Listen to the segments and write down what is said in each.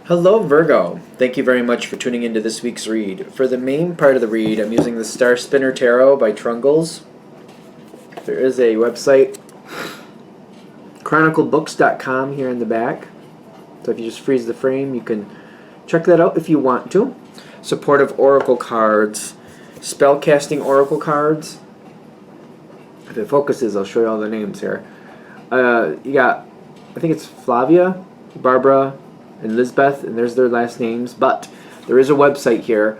Hello, Virgo. Thank you very much for tuning into this week's read. For the main part of the read, I'm using the Star Spinner Tarot by Trungles. There is a website, chroniclebooks.com, here in the back. So if you just freeze the frame, you can check that out if you want to. Supportive oracle cards, spellcasting oracle cards. If it focuses, I'll show you all the names here. You got, I think it's Flavia, Barbara, and Lisbeth, and there's their last names, but there is a website here,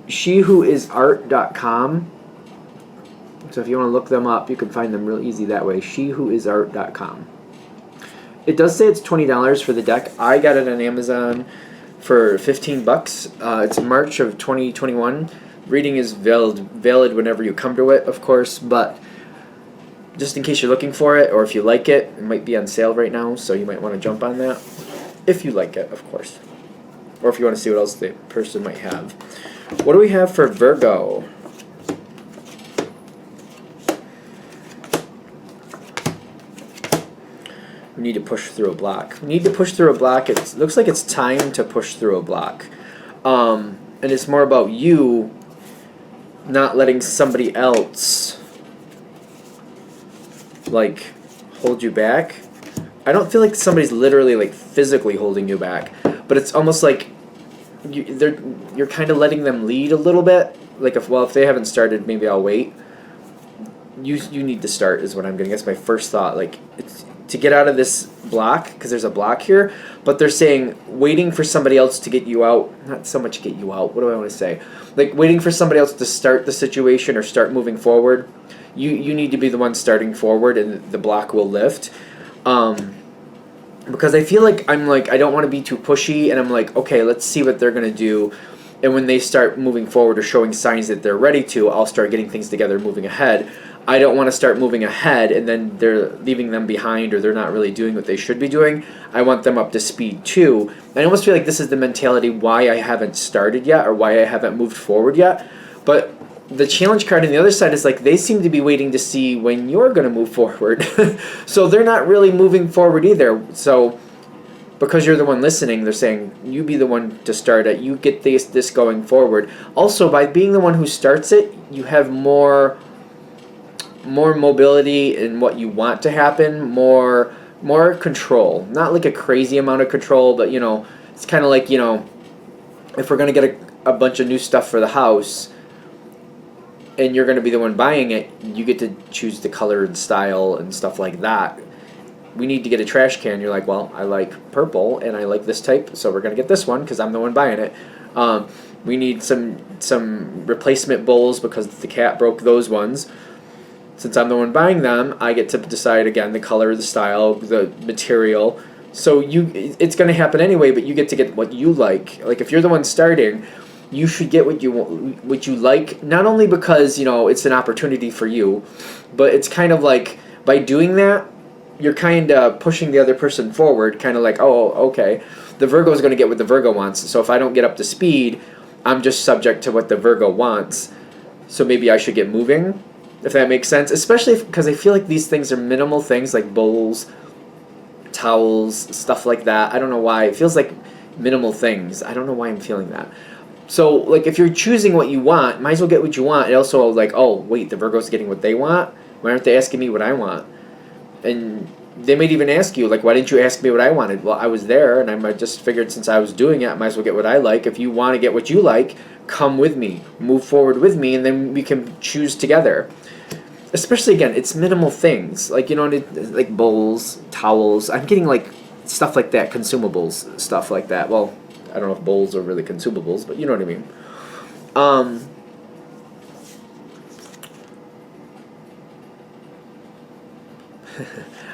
shewhoisart.com. So if you want to look them up, you can find them real easy that way, shewhoisart.com. It does say it's $20 for the deck. I got it on Amazon for $15. It's March of 2021. Reading is valid whenever you come to it, of course, but just in case you're looking for it, or if you like it, it might be on sale right now, so you might want to jump on that. If you like it, of course. Or if you want to see what else the person might have. What do we have for Virgo? We need to push through a block. We need to push through a block. It looks like it's time to push through a block. And it's more about you not letting somebody else, like, hold you back. I don't feel like somebody's literally, like, physically holding you back, but it's almost like you're kind of letting them lead a little bit. Like, if they haven't started, maybe I'll wait. You need to start is what I'm getting. That's my first thought. Like, it's to get out of this block, because there's a block here, but they're saying waiting for somebody else to get you out. Not so much get you out. What do I want to say? Like, waiting for somebody else to start the situation or start moving forward. You need to be the one starting forward, and the block will lift. Because I feel like I don't want to be too pushy, and I'm like, okay, let's see what they're going to do. And when they start moving forward or showing signs that they're ready to, I'll start getting things together, moving ahead. I don't want to start moving ahead and then they're leaving them behind, or they're not really doing what they should be doing. I want them up to speed too. I almost feel like this is the mentality why I haven't started yet, or why I haven't moved forward yet. But the challenge card on the other side is like they seem to be waiting to see when you're going to move forward. So they're not really moving forward either. So because you're the one listening, they're saying you be the one to start it. You get this going forward. Also, by being the one who starts it, you have more mobility in what you want to happen, more control. Not like a crazy amount of control, but it's kind of like, if we're going to get a bunch of new stuff for the house, and you're going to be the one buying it, you get to choose the color and style and stuff like that. We need to get a trash can. You're like, well, I like purple and I like this type, so we're going to get this one because I'm the one buying it. We need some replacement bowls because the cat broke those ones. Since I'm the one buying them, I get to decide, again, the color, the style, the material. So it's going to happen anyway, but you get to get what you like. Like, if you're the one starting, you should get what you like, not only because, it's an opportunity for you, but it's kind of like, by doing that, you're kind of pushing the other person forward, kind of like, oh, okay, the Virgo is going to get what the Virgo wants. So if I don't get up to speed, I'm just subject to what the Virgo wants. So maybe I should get moving, if that makes sense. Especially because I feel like these things are minimal things, like bowls, towels, stuff like that. I don't know why. It feels like minimal things. I don't know why I'm feeling that. So, like, if you're choosing what you want, might as well get what you want. And also, like, oh, wait, the Virgo's getting what they want? Why aren't they asking me what I want? And they might even ask you, like, why didn't you ask me what I wanted? Well, I was there, and I just figured since I was doing it, I might as well get what I like. If you want to get what you like, come with me. Move forward with me, and then we can choose together. Especially, again, it's minimal things. Like, like bowls, towels. I'm getting, like, stuff like that, consumables, stuff like that. Well, I don't know if bowls are really consumables, but you know what I mean.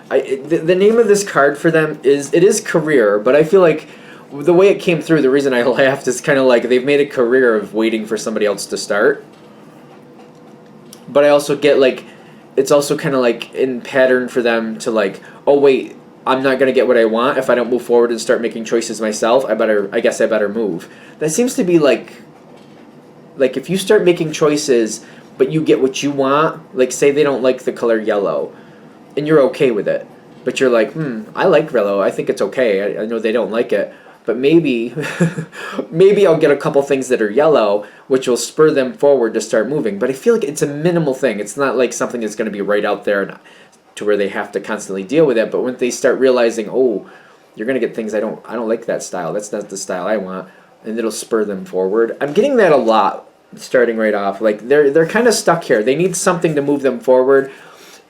The name of this card for them is career, but I feel like the way it came through, the reason I laughed is kind of like they've made a career of waiting for somebody else to start. But I also get, like, it's also kind of like in pattern for them to, like, oh wait, I'm not gonna get what I want if I don't move forward and start making choices myself. I guess I better move. That seems to be like if you start making choices, but you get what you want. Like, say they don't like the color yellow, and you're okay with it, but you're like, I like yellow. I think it's okay. I know they don't like it, but maybe maybe I'll get a couple things that are yellow, which will spur them forward to start moving. But I feel like it's a minimal thing. It's not like something that's going to be right out there and to where they have to constantly deal with it. But when they start realizing, oh, you're going to get things I don't like that style. That's not the style I want, and it'll spur them forward. I'm getting that a lot starting right off. Like they're kind of stuck here. They need something to move them forward.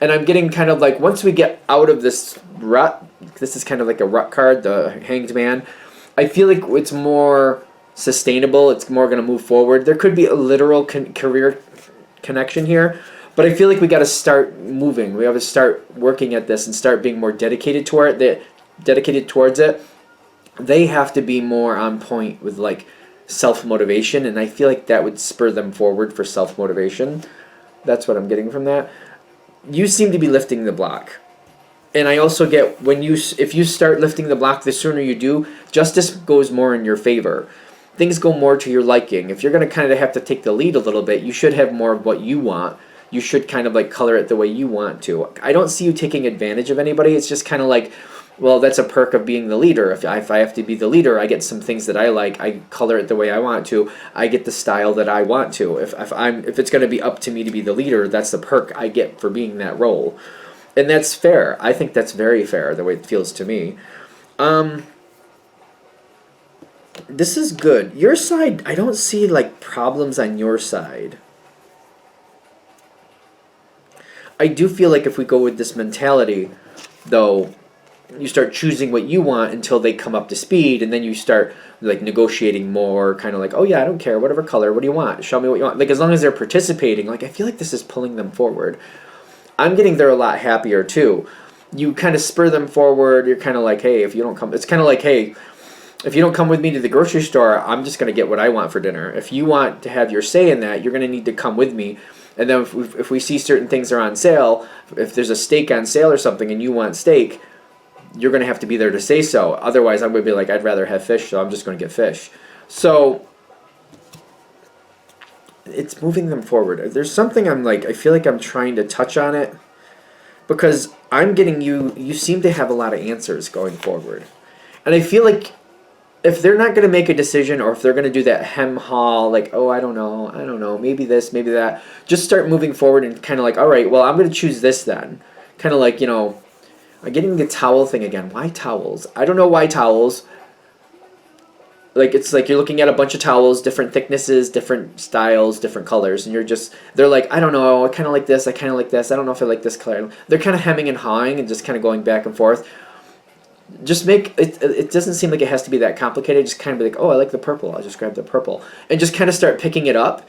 And I'm getting kind of like, once we get out of this rut, this is kind of like a rut card, the Hanged Man, I feel like it's more sustainable. It's more going to move forward. There could be a literal career connection here, but I feel like we got to start moving. We have to start working at this and start being more dedicated toward it. Dedicated towards it. They have to be more on point with like self-motivation, and I feel like that would spur them forward for self-motivation. That's what I'm getting from that. You seem to be lifting the block. And I also get if you start lifting the block, the sooner you do, justice goes more in your favor. Things go more to your liking. If you're going to kind of have to take the lead a little bit, you should have more of what you want. You should kind of like color it the way you want to. I don't see you taking advantage of anybody. It's just kind of like, well, that's a perk of being the leader. If I have to be the leader, I get some things that I like. I color it the way I want to. I get the style that I want to. If it's going to be up to me to be the leader, that's the perk I get for being that role. And that's fair. I think that's very fair, the way it feels to me. This is good. Your side, I don't see like problems on your side. I do feel like if we go with this mentality, though, you start choosing what you want until they come up to speed, and then you start like negotiating more, kind of like, oh yeah, I don't care, whatever color, what do you want? Show me what you want. Like, as long as they're participating, like, I feel like this is pulling them forward. I'm getting there a lot happier too. You kind of spur them forward. You're kind of like, hey, if you don't come, it's kind of like, hey, if you don't come with me to the grocery store, I'm just going to get what I want for dinner. If you want to have your say in that, you're going to need to come with me. And then if we see certain things are on sale, if there's a steak on sale or something and you want steak, you're going to have to be there to say so. Otherwise, I would be like, I'd rather have fish, so I'm just going to get fish. So it's moving them forward. There's something I feel like I'm trying to touch on it, because I'm getting you seem to have a lot of answers going forward. And I feel like if they're not going to make a decision, or if they're going to do that hem haul, like, oh, I don't know, maybe this, maybe that, just start moving forward and kind of like, all right, well, I'm going to choose this then. Kind of like, I'm getting the towel thing again. Why towels? I don't know why towels. Like, it's like you're looking at a bunch of towels, different thicknesses, different styles, different colors, and they're like, I don't know, I kind of like this, I kind of like this, I don't know if I like this color. They're kind of hemming and hawing and just kind of going back and forth. Just make it doesn't seem like it has to be that complicated. Just kind of be like, oh, I like the purple, I'll just grab the purple. And just kind of start picking it up.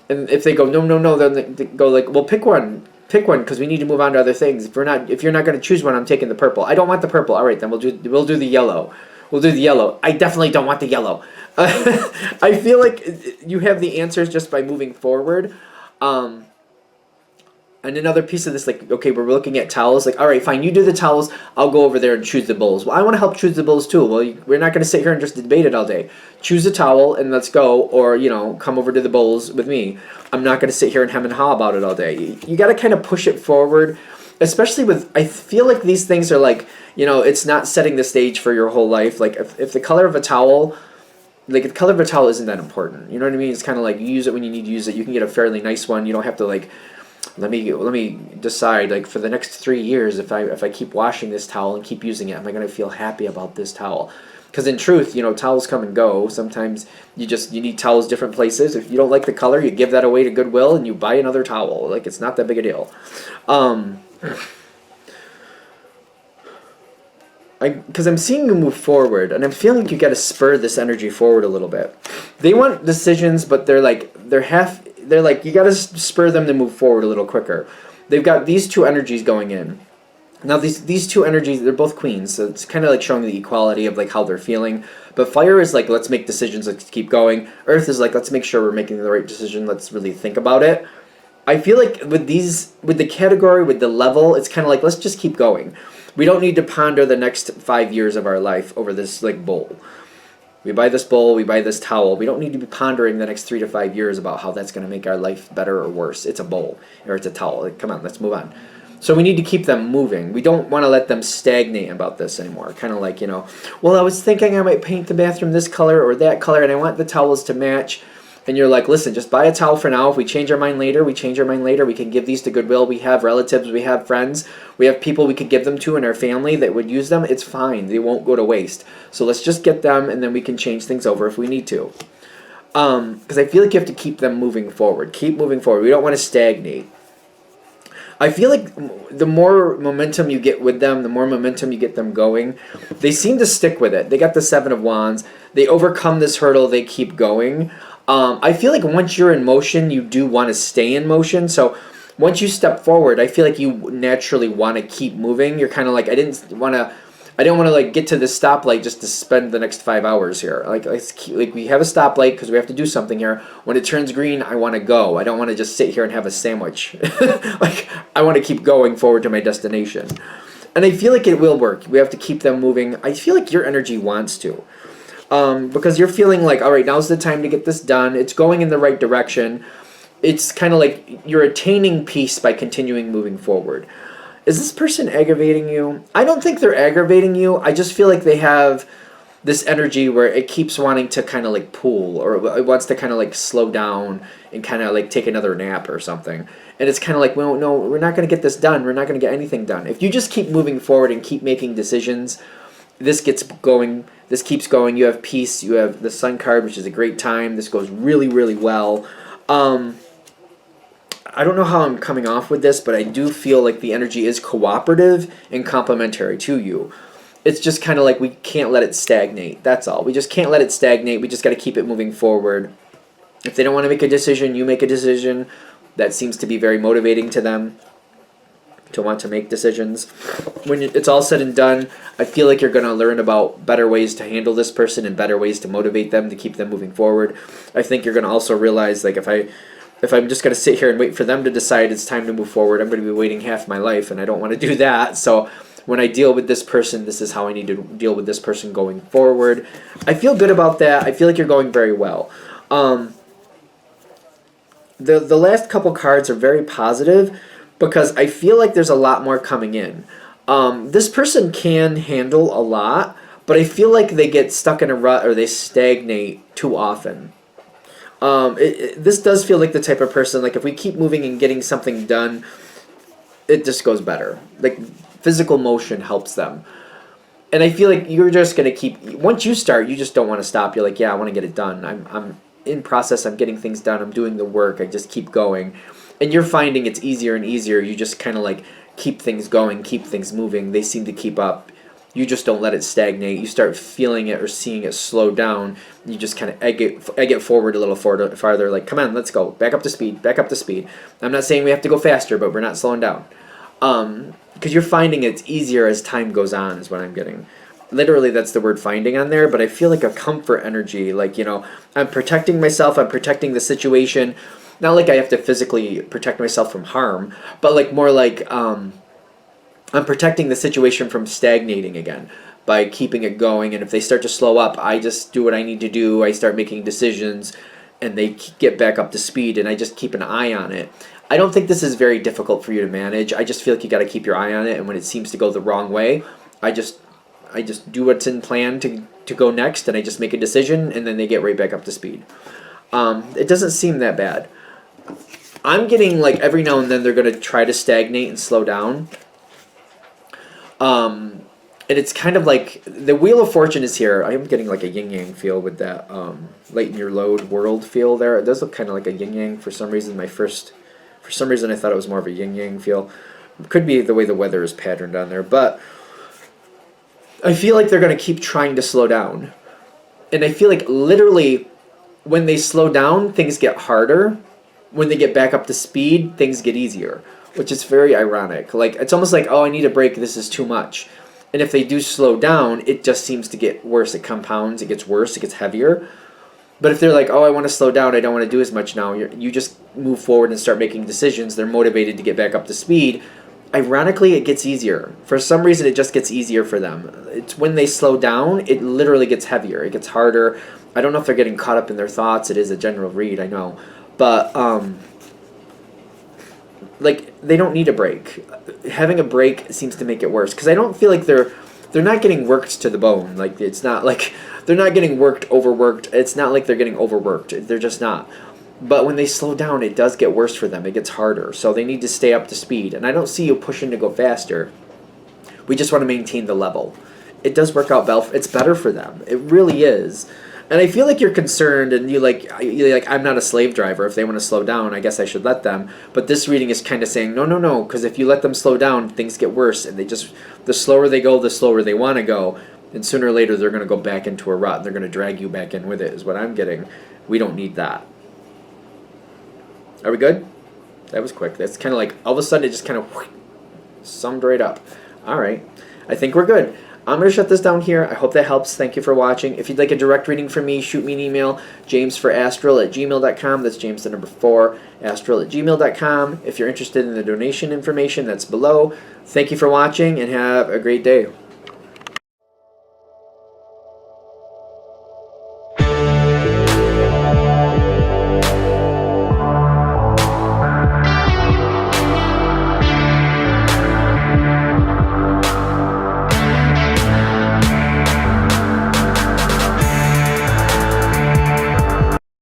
And if they go, no, then they go like, well, pick one, because we need to move on to other things. If you're not going to choose one, I'm taking the purple. I don't want the purple. All right, then we'll do the yellow. We'll do the yellow. I definitely don't want the yellow. I feel like you have the answers just by moving forward. And another piece of this, like, okay, we're looking at towels. Like, all right, fine, you do the towels. I'll go over there and choose the bowls. Well, I want to help choose the bowls too. Well, we're not going to sit here and just debate it all day. Choose a towel and let's go, or, come over to the bowls with me. I'm not going to sit here and hem and haw about it all day. You got to kind of push it forward, especially with, I feel like these things are like, it's not setting the stage for your whole life. Like, if the color of a towel, like, the color of a towel isn't that important. You know what I mean? It's kind of like, you use it when you need to use it. You can get a fairly nice one. You don't have to, like, let me decide, like, for the next 3 years, if I keep washing this towel and keep using it, am I going to feel happy about this towel? Because in truth, towels come and go. Sometimes you need towels different places. If you don't like the color, you give that away to Goodwill and you buy another towel. Like, it's not that big a deal. Because I'm seeing you move forward, and I'm feeling like you got to spur this energy forward a little bit. They want decisions, but they're like, you got to spur them to move forward a little quicker. They've got these two energies going in. Now, these two energies, they're both queens, so it's kind of like showing the equality of like how they're feeling. But fire is like, let's make decisions, let's keep going. Earth is like, let's make sure we're making the right decision, let's really think about it. I feel like with the category, with the level, it's kind of like, let's just keep going. We don't need to ponder the next 5 years of our life over this like bowl. We buy this bowl, we buy this towel. We don't need to be pondering the next 3 to 5 years about how that's going to make our life better or worse. It's a bowl, or it's a towel. Like, come on, let's move on. So we need to keep them moving. We don't want to let them stagnate about this anymore. Kind of like, well, I was thinking I might paint the bathroom this color or that color, and I want the towels to match. And you're like, listen, just buy a towel for now. If we change our mind later, we change our mind later. We can give these to Goodwill. We have relatives. We have friends. We have people we could give them to in our family that would use them. It's fine. They won't go to waste. So let's just get them, and then we can change things over if we need to. Because I feel like you have to keep them moving forward. Keep moving forward. We don't want to stagnate. I feel like the more momentum you get with them, the more momentum you get them going. They seem to stick with it. They got the Seven of Wands. They overcome this hurdle. They keep going. I feel like once you're in motion, you do want to stay in motion. So once you step forward, I feel like you naturally want to keep moving. You're kind of like, I didn't want to like get to this stoplight just to spend the next 5 hours here. Like we have a stoplight because we have to do something here. When it turns green, I want to go. I don't want to just sit here and have a sandwich. Like I want to keep going forward to my destination. And I feel like it will work. We have to keep them moving. I feel like your energy wants to. Because you're feeling like, all right, now's the time to get this done. It's going in the right direction. It's kind of like you're attaining peace by continuing moving forward. Is this person aggravating you? I don't think they're aggravating you. I just feel like they have this energy where it keeps wanting to kind of like pull, or it wants to kind of like slow down and kind of like take another nap or something. And it's kind of like, well, no, we're not going to get this done. We're not going to get anything done. If you just keep moving forward and keep making decisions, this gets going. This keeps going. You have peace. You have the Sun card, which is a great time. This goes really, really well. I don't know how I'm coming off with this, but I do feel like the energy is cooperative and complementary to you. It's just kind of like we can't let it stagnate. That's all. We just can't let it stagnate. We just got to keep it moving forward. If they don't want to make a decision, you make a decision. That seems to be very motivating to them, to want to make decisions. When it's all said and done, I feel like you're going to learn about better ways to handle this person and better ways to motivate them, to keep them moving forward. I think you're going to also realize, like, if I'm just going to sit here and wait for them to decide it's time to move forward, I'm going to be waiting half my life, and I don't want to do that. So when I deal with this person, this is how I need to deal with this person going forward. I feel good about that. I feel like you're going very well. The last couple cards are very positive, because I feel like there's a lot more coming in. This person can handle a lot, but I feel like they get stuck in a rut or they stagnate too often. This does feel like the type of person, like if we keep moving and getting something done, it just goes better. Like physical motion helps them. And I feel like you're just going to keep, once you start, you just don't want to stop. You're like, yeah, I want to get it done. I'm in process. I'm getting things done. I'm doing the work. I just keep going. And you're finding it's easier and easier. You just kind of like keep things going, keep things moving. They seem to keep up. You just don't let it stagnate. You start feeling it or seeing it slow down. You just kind of egg it forward a little farther. Like, come on, let's go. Back up to speed. Back up to speed. I'm not saying we have to go faster, but we're not slowing down. Because you're finding it's easier as time goes on is what I'm getting. Literally, that's the word finding on there, but I feel like a comfort energy. Like, I'm protecting myself. I'm protecting the situation. Not like I have to physically protect myself from harm, but like more like I'm protecting the situation from stagnating again by keeping it going. And if they start to slow up, I just do what I need to do. I start making decisions, and they get back up to speed, and I just keep an eye on it. I don't think this is very difficult for you to manage. I just feel like you got to keep your eye on it, and when it seems to go the wrong way, I just do what's in plan to go next, and I just make a decision, and then they get right back up to speed. It doesn't seem that bad. I'm getting like every now and then they're going to try to stagnate and slow down. And it's kind of like the Wheel of Fortune is here. I am getting like a yin-yang feel with that lighten your load world feel there. It does look kind of like a yin-yang for some reason. For some reason I thought it was more of a yin-yang feel. It could be the way the weather is patterned on there. But I feel like they're going to keep trying to slow down. And I feel like literally when they slow down, things get harder. When they get back up to speed, things get easier, which is very ironic. Like, it's almost like, oh, I need a break. This is too much. And if they do slow down, it just seems to get worse. It compounds. It gets worse. It gets heavier. But if they're like, oh, I want to slow down. I don't want to do as much now. You just move forward and start making decisions. They're motivated to get back up to speed. Ironically, it gets easier. For some reason, it just gets easier for them. It's when they slow down, it literally gets heavier. It gets harder. I don't know if they're getting caught up in their thoughts. It is a general read, I know. But like they don't need a break. Having a break seems to make it worse because I don't feel like they're not getting worked to the bone. Like it's not like they're not getting overworked. It's not like they're getting overworked. They're just not. But when they slow down, it does get worse for them. It gets harder. So they need to stay up to speed. And I don't see you pushing to go faster. We just want to maintain the level. It does work out well. It's better for them. It really is. And I feel like you're concerned, and you're like, I'm not a slave driver. If they want to slow down, I guess I should let them. But this reading is kind of saying, no, because if you let them slow down, things get worse, and the slower they go, the slower they want to go, and sooner or later they're going to go back into a rut. And they're going to drag you back in with it. Is what I'm getting. We don't need that. Are we good? That was quick. That's kind of like all of a sudden it just kind of summed right up. All right, I think we're good. I'm going to shut this down here. I hope that helps. Thank you for watching. If you'd like a direct reading from me, shoot me an email, jamesforastral@gmail.com. That's James the number 4, astral@gmail.com. If you're interested in the donation information, that's below. Thank you for watching, and have a great day.